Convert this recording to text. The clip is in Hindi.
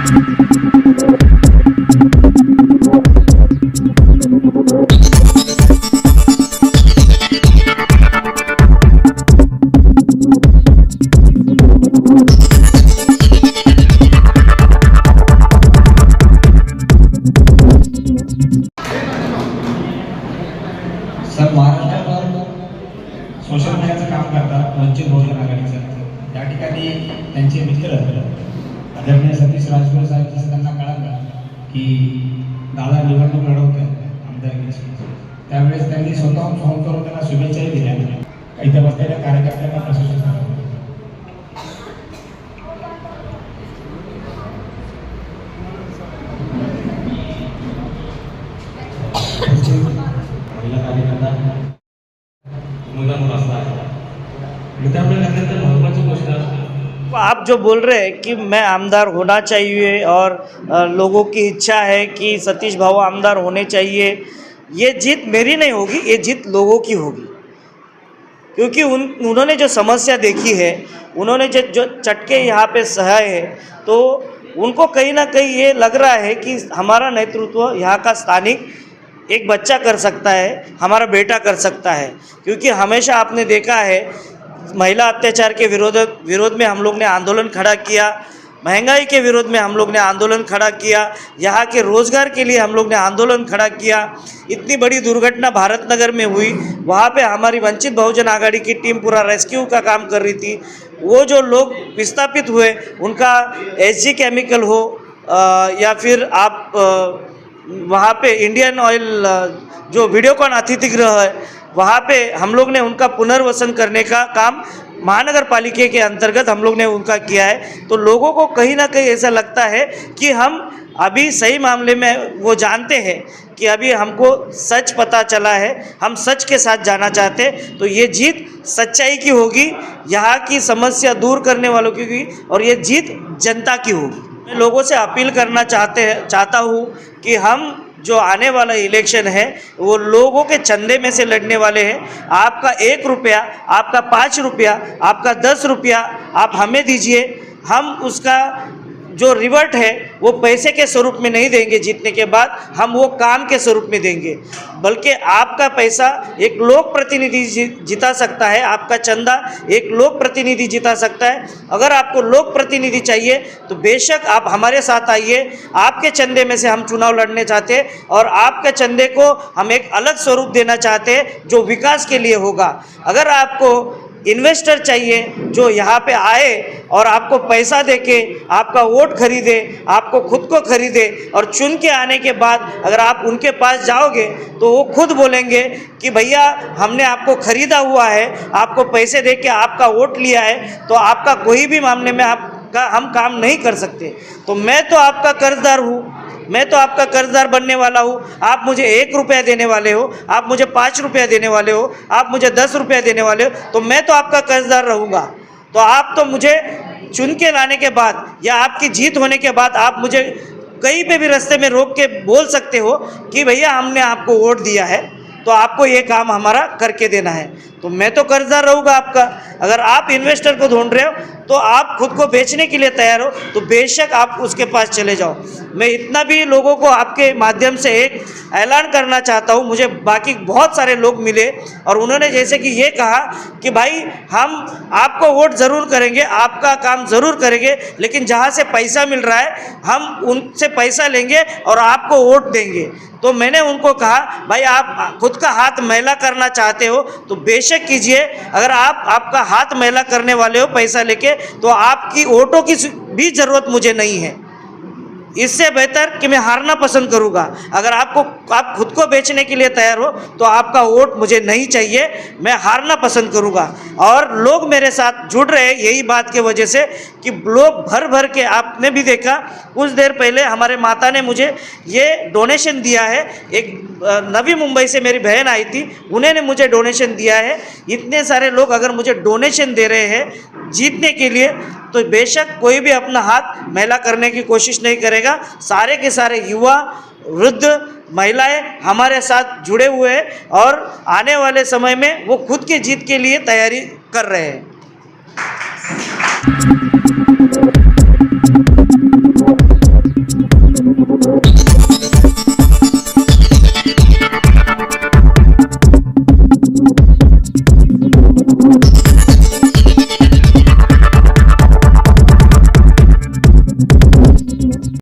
सर, महाराष्ट्रावर सोशल मीडियाचं काम करतात वंचित बहुजन आघाडीचं। त्या ठिकाणी त्यांचे मित्र आदरणीय सतीश राजगुरू साहेब जसं त्यांना कळालं की दादा निवडणूक लढवत आहेत आमदारकीची, त्यावेळेस त्यांनी स्वतःहून फोन करून त्यांना शुभेच्छाही दिल्या। इथे बसलेल्या कार्यकर्त्यांना प्रशिक्षण आप जो बोल रहे हैं कि मैं आमदार होना चाहिए और लोगों की इच्छा है कि सतीश भाऊ आमदार होने चाहिए, ये जीत मेरी नहीं होगी, ये जीत लोगों की होगी। क्योंकि उन्होंने जो समस्या देखी है, उन्होंने जो चटके यहाँ पे सहे हैं, तो उनको कहीं ना कहीं ये लग रहा है कि हमारा नेतृत्व यहाँ का स्थानिक एक बच्चा कर सकता है, हमारा बेटा कर सकता है। क्योंकि हमेशा आपने देखा है महिला अत्याचार के विरोध में हम लोग ने आंदोलन खड़ा किया, महंगाई के विरोध में हम लोग ने आंदोलन खड़ा किया, यहाँ के रोज़गार के लिए हम लोग ने आंदोलन खड़ा किया। इतनी बड़ी दुर्घटना भारत नगर में हुई, वहाँ पे हमारी वंचित बहुजन आघाड़ी की टीम पूरा रेस्क्यू का काम कर रही थी। वो जो लोग विस्थापित हुए, उनका एसजी केमिकल हो या फिर आप वहाँ पे इंडियन ऑयल जो वीडियोकॉन अतिथि गृह है, वहाँ पे हम लोग ने उनका पुनर्वसन करने का काम महानगर पालिका के अंतर्गत हम लोग ने उनका किया है। तो लोगों को कहीं ना कहीं ऐसा लगता है कि हम अभी सही मामले में वो जानते हैं कि अभी हमको सच पता चला है, हम सच के साथ जाना चाहते हैं। तो ये जीत सच्चाई की होगी, यहाँ की समस्या दूर करने वालों की होगी, और ये जीत जनता की होगी। मैं लोगों से अपील करना चाहता हूँ कि हम जो आने वाला इलेक्शन है वो लोगों के चंदे में से लड़ने वाले हैं। आपका 1 रुपया, आपका 5 रुपया, आपका 10 रुपया आप हमें दीजिए, हम उसका जो रिवर्ट है वो पैसे के स्वरूप में नहीं देंगे। जीतने के बाद हम वो काम के स्वरूप में देंगे, बल्कि आपका पैसा एक लोक प्रतिनिधि जिता सकता है, आपका चंदा एक लोक प्रतिनिधि जिता सकता है। अगर आपको लोक प्रतिनिधि चाहिए तो बेशक आप हमारे साथ आइए, आपके चंदे में से हम चुनाव लड़ने चाहते हैं और आपके चंदे को हम एक अलग स्वरूप देना चाहते हैं जो विकास के लिए होगा। अगर आपको इन्वेस्टर चाहिए जो यहाँ पे आए और आपको पैसा देके आपका वोट खरीदे, आपको खुद को खरीदे, और चुन के आने के बाद अगर आप उनके पास जाओगे तो वो खुद बोलेंगे कि भैया हमने आपको खरीदा हुआ है, आपको पैसे देके आपका वोट लिया है, तो आपका कोई भी मामले में आपका हम काम नहीं कर सकते। तो मैं तो आपका कर्जदार हूँ, मैं तो आपका कर्जदार बनने वाला हूँ। आप मुझे 1 रुपया देने वाले हो, आप मुझे 5 रुपया देने वाले हो, आप मुझे 10 रुपया देने वाले हो, तो मैं तो आपका कर्जदार रहूँगा। तो आप तो मुझे चुन के लाने के बाद या आपकी जीत होने के बाद आप मुझे कहीं पे भी रास्ते में रोक के बोल सकते हो कि भैया हमने आपको वोट दिया है तो आपको ये काम हमारा करके देना है। तो मैं तो कर्जदार रहूँगा आपका। अगर आप इन्वेस्टर को ढूंढ रहे हो तो आप खुद को बेचने के लिए तैयार हो तो बेशक आप उसके पास चले जाओ। मैं इतना भी लोगों को आपके माध्यम से एक ऐलान करना चाहता हूँ। मुझे बाकी बहुत सारे लोग मिले और उन्होंने जैसे कि ये कहा कि भाई हम आपको वोट ज़रूर करेंगे, आपका काम ज़रूर करेंगे, लेकिन जहाँ से पैसा मिल रहा है हम उनसे पैसा लेंगे और आपको वोट देंगे। तो मैंने उनको कहा भाई आप खुद का हाथ मैला करना चाहते हो तो बेशक कीजिए। अगर आपका हाथ मैला करने वाले हो पैसा लेके तो आपकी वोटों की भी ज़रूरत मुझे नहीं है। इससे बेहतर कि मैं हारना पसंद करूँगा। अगर आप खुद को बेचने के लिए तैयार हो तो आपका वोट मुझे नहीं चाहिए, मैं हारना पसंद करूँगा। और लोग मेरे साथ जुड़ रहे हैं यही बात की वजह से कि लोग भर भर के, आपने भी देखा कुछ देर पहले हमारे माता ने मुझे ये डोनेशन दिया है। एक नवी मुंबई से मेरी बहन आई थी, उन्होंने मुझे डोनेशन दिया है। इतने सारे लोग अगर मुझे डोनेशन दे रहे हैं जीतने के लिए तो बेशक कोई भी अपना हाथ मैला करने की कोशिश नहीं करेगा। सारे के सारे युवा, वृद्ध, महिलाएं हमारे साथ जुड़े हुए हैं और आने वाले समय में वो खुद की जीत के लिए तैयारी कर रहे हैं।